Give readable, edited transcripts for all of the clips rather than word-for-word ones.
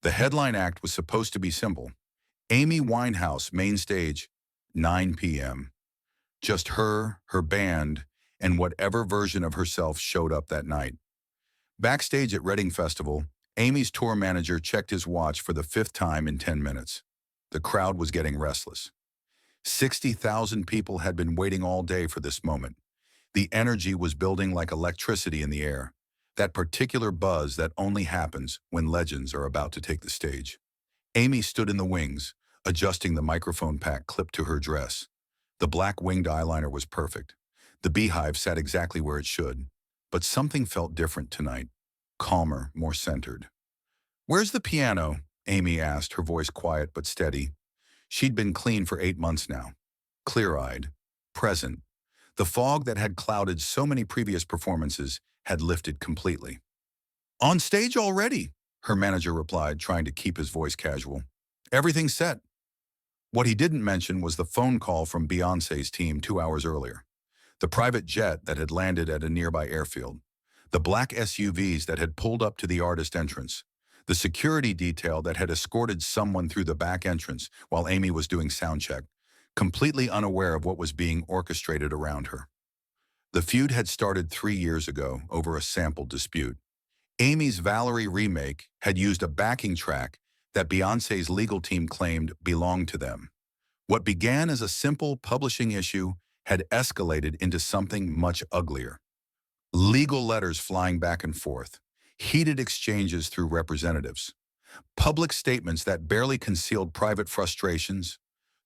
The headline act was supposed to be simple. Amy Winehouse, main stage, 9 p.m. Just her band, and whatever version of herself showed up that night. Backstage at Reading Festival, Amy's tour manager checked his watch for the fifth time in 10 minutes. The crowd was getting restless. 60,000 people had been waiting all day for this moment. The energy was building like electricity in the air, that particular buzz that only happens when legends are about to take the stage. Amy stood in the wings, adjusting the microphone pack clipped to her dress. The black winged eyeliner was perfect. The beehive sat exactly where it should. But something felt different tonight, calmer, more centered. "Where's the piano?" Amy asked, her voice quiet but steady. She'd been clean for 8 months now, clear-eyed, present. The fog that had clouded so many previous performances had lifted completely. "On stage already," her manager replied, trying to keep his voice casual. "Everything's set." What he didn't mention was the phone call from Beyoncé's team 2 hours earlier, the private jet that had landed at a nearby airfield, the black SUVs that had pulled up to the artist entrance, the security detail that had escorted someone through the back entrance while Amy was doing soundcheck, completely unaware of what was being orchestrated around her. The feud had started 3 years ago over a sample dispute. Amy's Valerie remake had used a backing track that Beyoncé's legal team claimed belonged to them. What began as a simple publishing issue had escalated into something much uglier. Legal letters flying back and forth, heated exchanges through representatives, public statements that barely concealed private frustrations,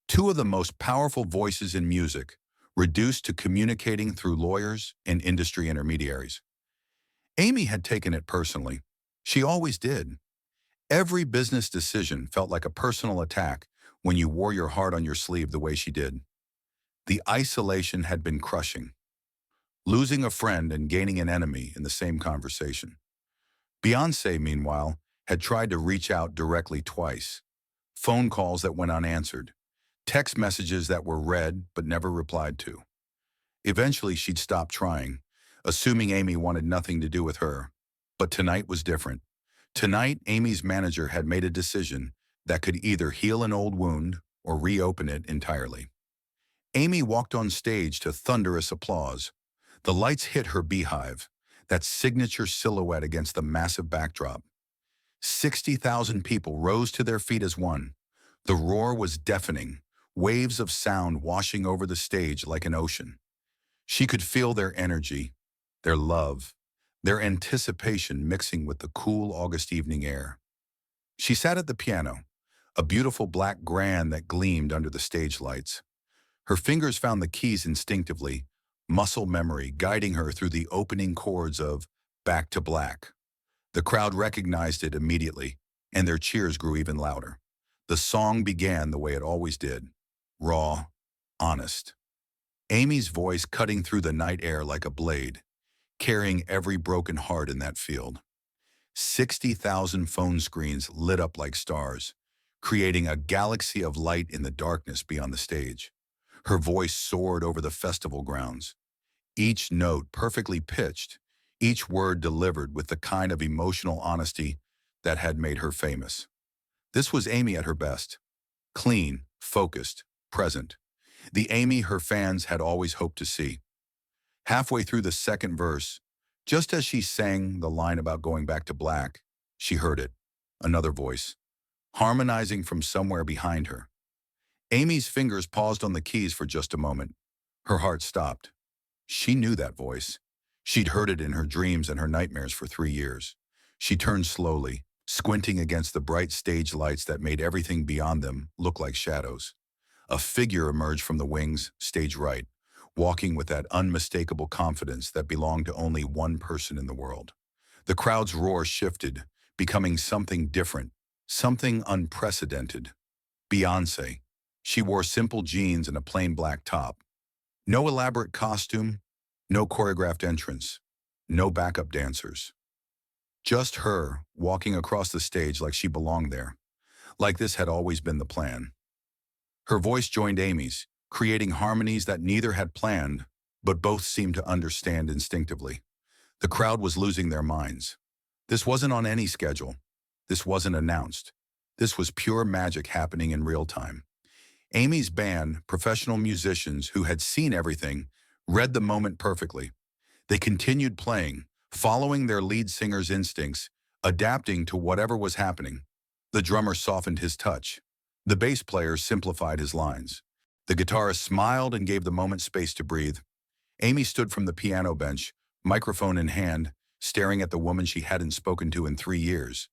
two of the most powerful voices in music, reduced to communicating through lawyers and industry intermediaries. Amy had taken it personally. She always did. Every business decision felt like a personal attack when you wore your heart on your sleeve the way she did. The isolation had been crushing. Losing a friend and gaining an enemy in the same conversation. Beyoncé, meanwhile, had tried to reach out directly twice. Phone calls that went unanswered. Text messages that were read but never replied to. Eventually, she'd stopped trying, assuming Amy wanted nothing to do with her. But tonight was different. Tonight, Amy's manager had made a decision that could either heal an old wound or reopen it entirely. Amy walked on stage to thunderous applause. The lights hit her beehive, that signature silhouette against the massive backdrop. 60,000 people rose to their feet as one. The roar was deafening, waves of sound washing over the stage like an ocean. She could feel their energy, their love, their anticipation mixing with the cool August evening air. She sat at the piano, a beautiful black grand that gleamed under the stage lights. Her fingers found the keys instinctively, muscle memory guiding her through the opening chords of Back to Black. The crowd recognized it immediately, and their cheers grew even louder. The song began the way it always did, raw, honest. Amy's voice cutting through the night air like a blade, carrying every broken heart in that field. 60,000 phone screens lit up like stars, creating a galaxy of light in the darkness beyond the stage. Her voice soared over the festival grounds, each note perfectly pitched, each word delivered with the kind of emotional honesty that had made her famous. This was Amy at her best, clean, focused, present. The Amy her fans had always hoped to see. Halfway through the second verse, just as she sang the line about going back to black, she heard it, another voice, harmonizing from somewhere behind her. Amy's fingers paused on the keys for just a moment. Her heart stopped. She knew that voice. She'd heard it in her dreams and her nightmares for 3 years. She turned slowly, squinting against the bright stage lights that made everything beyond them look like shadows. A figure emerged from the wings, stage right, walking with that unmistakable confidence that belonged to only one person in the world. The crowd's roar shifted, becoming something different, something unprecedented. Beyoncé. She wore simple jeans and a plain black top. No elaborate costume, no choreographed entrance, no backup dancers. Just her, walking across the stage like she belonged there, like this had always been the plan. Her voice joined Amy's, creating harmonies that neither had planned, but both seemed to understand instinctively. The crowd was losing their minds. This wasn't on any schedule. This wasn't announced. This was pure magic happening in real time. Amy's band, professional musicians who had seen everything, read the moment perfectly. They continued playing, following their lead singer's instincts, adapting to whatever was happening. The drummer softened his touch. The bass player simplified his lines. The guitarist smiled and gave the moment space to breathe. Amy stood from the piano bench, microphone in hand, staring at the woman she hadn't spoken to in 3 years.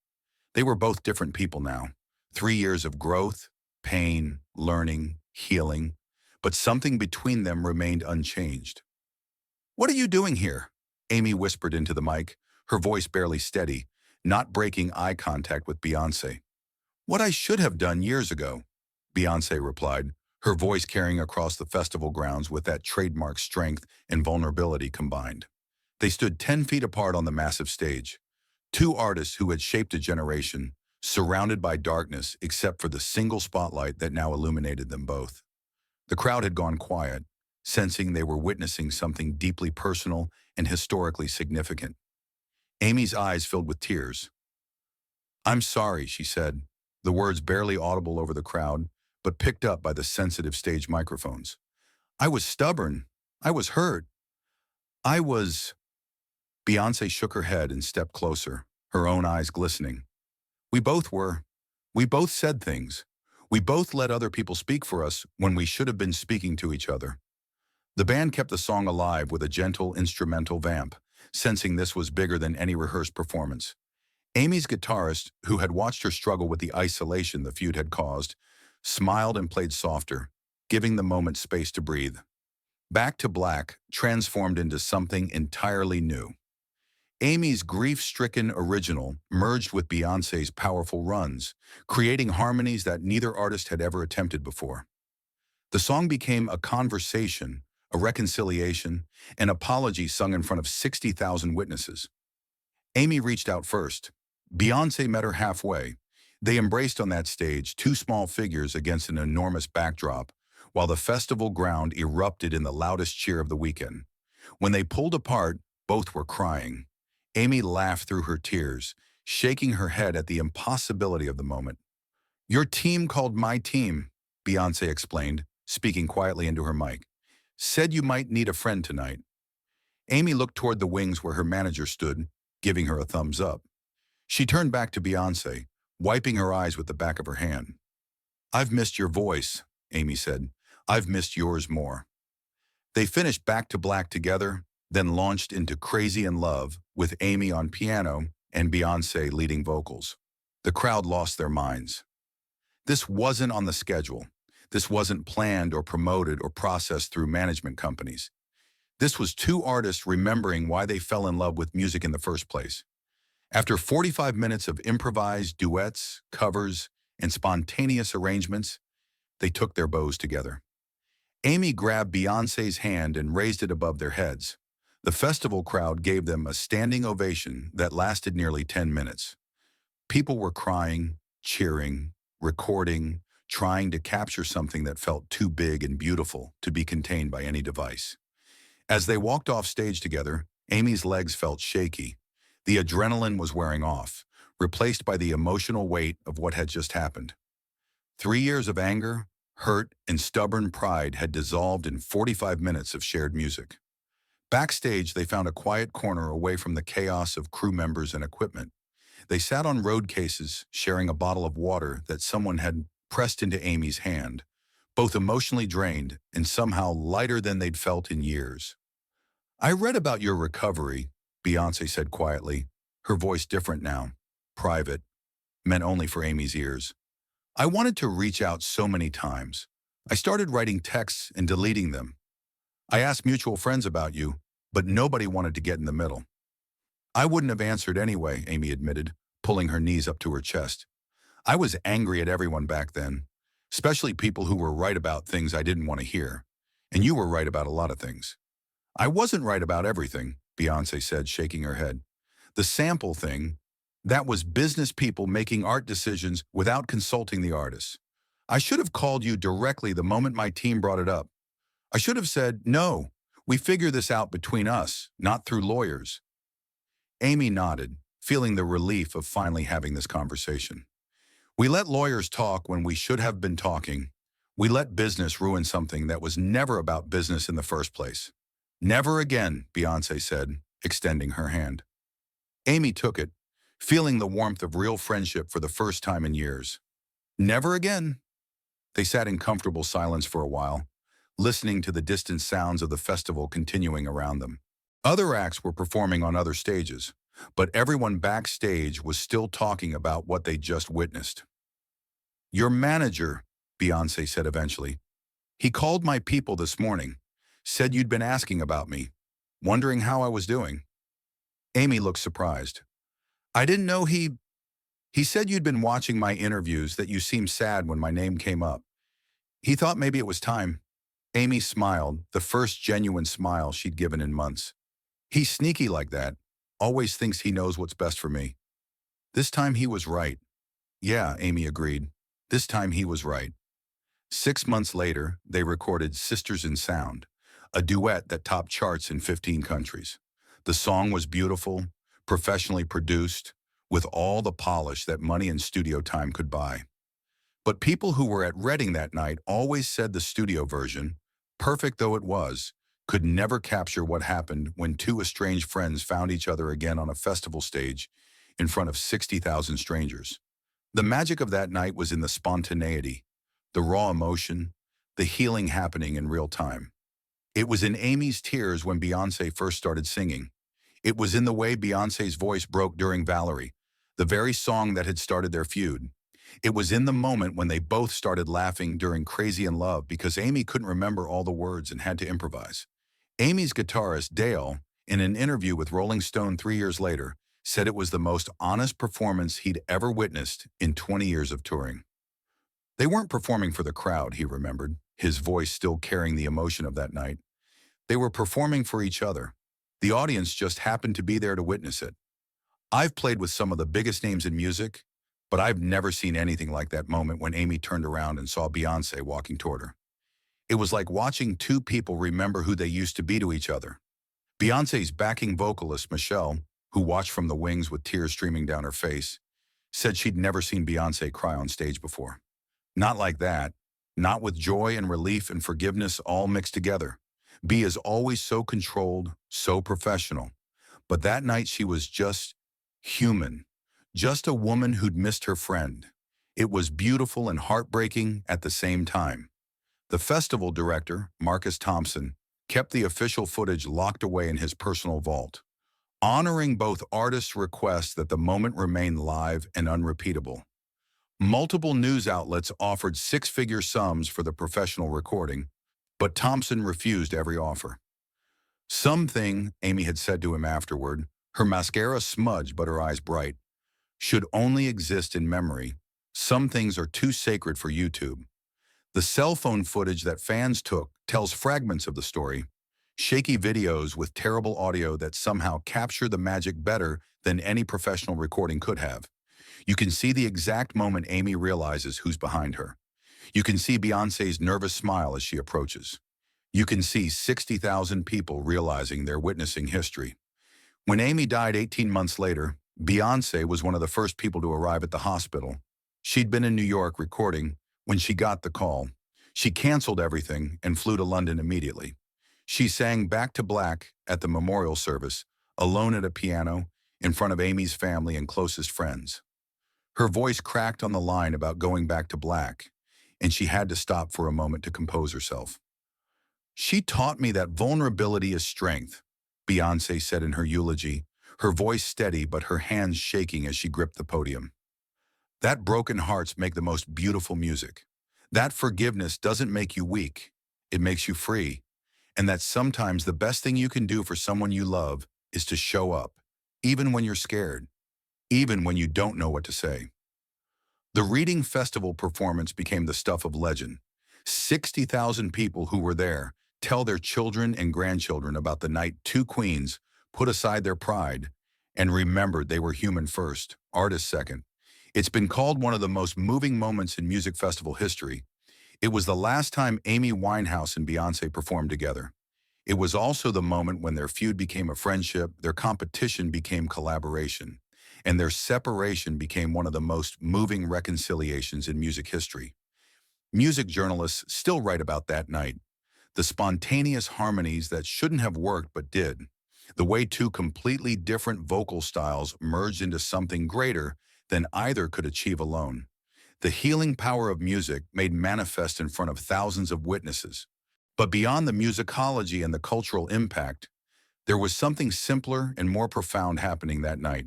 They were both different people now. 3 years of growth, pain, learning, healing, but something between them remained unchanged. "What are you doing here?" Amy whispered into the mic, her voice barely steady, not breaking eye contact with Beyoncé. "What I should have done years ago," Beyoncé replied, her voice carrying across the festival grounds with that trademark strength and vulnerability combined. They stood 10 feet apart on the massive stage. Two artists who had shaped a generation, surrounded by darkness except for the single spotlight that now illuminated them both. The crowd had gone quiet, sensing they were witnessing something deeply personal and historically significant. Amy's eyes filled with tears. "I'm sorry," she said, the words barely audible over the crowd, but picked up by the sensitive stage microphones. "I was stubborn. I was hurt. I was—" Beyoncé shook her head and stepped closer, her own eyes glistening. "We both were. We both said things. We both let other people speak for us when we should have been speaking to each other." The band kept the song alive with a gentle instrumental vamp, sensing this was bigger than any rehearsed performance. Amy's guitarist, who had watched her struggle with the isolation the feud had caused, smiled and played softer, giving the moment space to breathe. Back to Black transformed into something entirely new. Amy's grief-stricken original merged with Beyoncé's powerful runs, creating harmonies that neither artist had ever attempted before. The song became a conversation, a reconciliation, an apology sung in front of 60,000 witnesses. Amy reached out first. Beyoncé met her halfway. They embraced on that stage, two small figures against an enormous backdrop, while the festival ground erupted in the loudest cheer of the weekend. When they pulled apart, both were crying. Amy laughed through her tears, shaking her head at the impossibility of the moment. "Your team called my team," Beyoncé explained, speaking quietly into her mic. "Said you might need a friend tonight." Amy looked toward the wings where her manager stood, giving her a thumbs up. She turned back to Beyoncé, wiping her eyes with the back of her hand. "I've missed your voice," Amy said. "I've missed yours more." They finished Back to Black together, then launched into Crazy in Love with Amy on piano and Beyoncé leading vocals. The crowd lost their minds. This wasn't on the schedule. This wasn't planned or promoted or processed through management companies. This was two artists remembering why they fell in love with music in the first place. After 45 minutes of improvised duets, covers, and spontaneous arrangements, they took their bows together. Amy grabbed Beyoncé's hand and raised it above their heads. The festival crowd gave them a standing ovation that lasted nearly 10 minutes. People were crying, cheering, recording, trying to capture something that felt too big and beautiful to be contained by any device. As they walked off stage together, Amy's legs felt shaky. The adrenaline was wearing off, replaced by the emotional weight of what had just happened. 3 years of anger, hurt, and stubborn pride had dissolved in 45 minutes of shared music. Backstage, they found a quiet corner away from the chaos of crew members and equipment. They sat on road cases, sharing a bottle of water that someone had pressed into Amy's hand, both emotionally drained and somehow lighter than they'd felt in years. "I read about your recovery," Beyoncé said quietly, her voice different now, private, meant only for Amy's ears. "I wanted to reach out so many times. I started writing texts and deleting them. I asked mutual friends about you, but nobody wanted to get in the middle." "I wouldn't have answered anyway," Amy admitted, pulling her knees up to her chest. "I was angry at everyone back then, especially people who were right about things I didn't want to hear. And you were right about a lot of things." "I wasn't right about everything," Beyoncé said, shaking her head. "The sample thing, that was business people making art decisions without consulting the artists. I should have called you directly the moment my team brought it up. I should have said, no, we figure this out between us, not through lawyers." Amy nodded, feeling the relief of finally having this conversation. We let lawyers talk when we should have been talking. We let business ruin something that was never about business in the first place. Never again, Beyoncé said, extending her hand. Amy took it, feeling the warmth of real friendship for the first time in years. Never again. They sat in comfortable silence for a while, listening to the distant sounds of the festival continuing around them. Other acts were performing on other stages, but everyone backstage was still talking about what they just witnessed. Your manager, Beyoncé said eventually. He called my people this morning, said you'd been asking about me, wondering how I was doing. Amy looked surprised. I didn't know he said you'd been watching my interviews, that you seemed sad when my name came up. He thought maybe it was time. Amy smiled, the first genuine smile she'd given in months. He's sneaky like that, always thinks he knows what's best for me. This time he was right. Yeah, Amy agreed. This time he was right. 6 months later, they recorded Sisters in Sound, a duet that topped charts in 15 countries. The song was beautiful, professionally produced, with all the polish that money and studio time could buy. But people who were at Reading that night always said the studio version, perfect though it was, could never capture what happened when two estranged friends found each other again on a festival stage in front of 60,000 strangers. The magic of that night was in the spontaneity, the raw emotion, the healing happening in real time. It was in Amy's tears when Beyoncé first started singing. It was in the way Beyoncé's voice broke during Valerie, the very song that had started their feud. It was in the moment when they both started laughing during Crazy in Love because Amy couldn't remember all the words and had to improvise. Amy's guitarist, Dale, in an interview with Rolling Stone 3 years later, said it was the most honest performance he'd ever witnessed in 20 years of touring. They weren't performing for the crowd, he remembered, his voice still carrying the emotion of that night. They were performing for each other. The audience just happened to be there to witness it. I've played with some of the biggest names in music, but I've never seen anything like that moment when Amy turned around and saw Beyoncé walking toward her. It was like watching two people remember who they used to be to each other. Beyoncé's backing vocalist, Michelle, who watched from the wings with tears streaming down her face, said she'd never seen Beyoncé cry on stage before. Not like that, not with joy and relief and forgiveness all mixed together. B is always so controlled, so professional. But that night she was just human, just a woman who'd missed her friend. It was beautiful and heartbreaking at the same time. The festival director, Marcus Thompson, kept the official footage locked away in his personal vault, honoring both artists' requests that the moment remain live and unrepeatable. Multiple news outlets offered six-figure sums for the professional recording, but Thompson refused every offer. Something, Amy had said to him afterward, her mascara smudged but her eyes bright, should only exist in memory. Some things are too sacred for YouTube. The cell phone footage that fans took tells fragments of the story, shaky videos with terrible audio that somehow capture the magic better than any professional recording could have. You can see the exact moment Amy realizes who's behind her. You can see Beyoncé's nervous smile as she approaches. You can see 60,000 people realizing they're witnessing history. When Amy died 18 months later, Beyoncé was one of the first people to arrive at the hospital. She'd been in New York recording when she got the call. She canceled everything and flew to London immediately. She sang Back to Black at the memorial service, alone at a piano, in front of Amy's family and closest friends. Her voice cracked on the line about going back to black, and she had to stop for a moment to compose herself. She taught me that vulnerability is strength, Beyoncé said in her eulogy, her voice steady but her hands shaking as she gripped the podium. That broken hearts make the most beautiful music. That forgiveness doesn't make you weak, it makes you free. And that sometimes the best thing you can do for someone you love is to show up, even when you're scared, even when you don't know what to say. The Reading Festival performance became the stuff of legend. 60,000 people who were there tell their children and grandchildren about the night two queens put aside their pride and remembered they were human first, artist second. It's been called one of the most moving moments in music festival history. It was the last time Amy Winehouse and Beyoncé performed together. It was also the moment when their feud became a friendship, their competition became collaboration. and their separation became one of the most moving reconciliations in music history. Music journalists still write about that night, the spontaneous harmonies that shouldn't have worked but did, the way two completely different vocal styles merged into something greater than either could achieve alone. The healing power of music made manifest in front of thousands of witnesses. But beyond the musicology and the cultural impact, there was something simpler and more profound happening that night.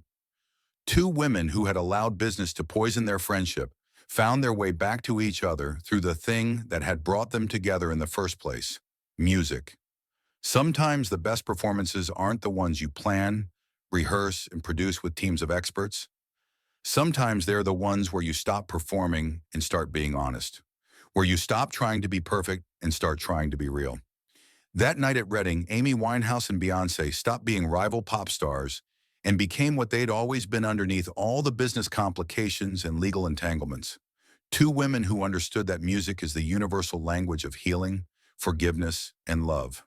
Two women who had allowed business to poison their friendship found their way back to each other through the thing that had brought them together in the first place: music. Sometimes the best performances aren't the ones you plan, rehearse, and produce with teams of experts. Sometimes they're the ones where you stop performing and start being honest, where you stop trying to be perfect and start trying to be real. That night at Reading, Amy Winehouse and Beyoncé stopped being rival pop stars and became what they'd always been underneath all the business complications and legal entanglements. Two women who understood that music is the universal language of healing, forgiveness, and love.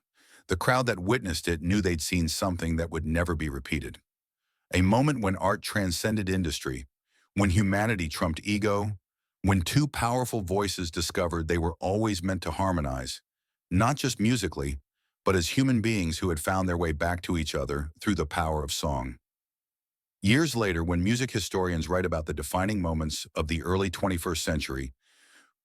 The crowd that witnessed it knew they'd seen something that would never be repeated. A moment when art transcended industry, when humanity trumped ego, when two powerful voices discovered they were always meant to harmonize, not just musically, but as human beings who had found their way back to each other through the power of song. Years later, when music historians write about the defining moments of the early 21st century,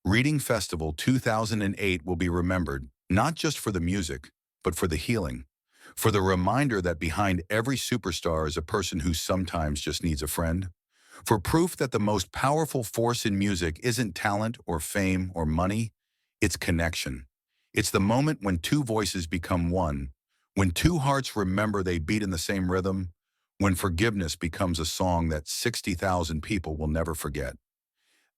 Reading Festival 2008 will be remembered not just for the music, but for the healing, for the reminder that behind every superstar is a person who sometimes just needs a friend, for proof that the most powerful force in music isn't talent or fame or money, it's connection. It's the moment when two voices become one, when two hearts remember they beat in the same rhythm, when forgiveness becomes a song that 60,000 people will never forget.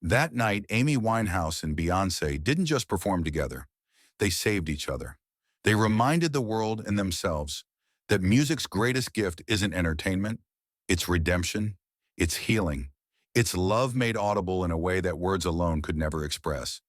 That night, Amy Winehouse and Beyoncé didn't just perform together. They saved each other. They reminded the world and themselves that music's greatest gift isn't entertainment, it's redemption, it's healing, it's love made audible in a way that words alone could never express.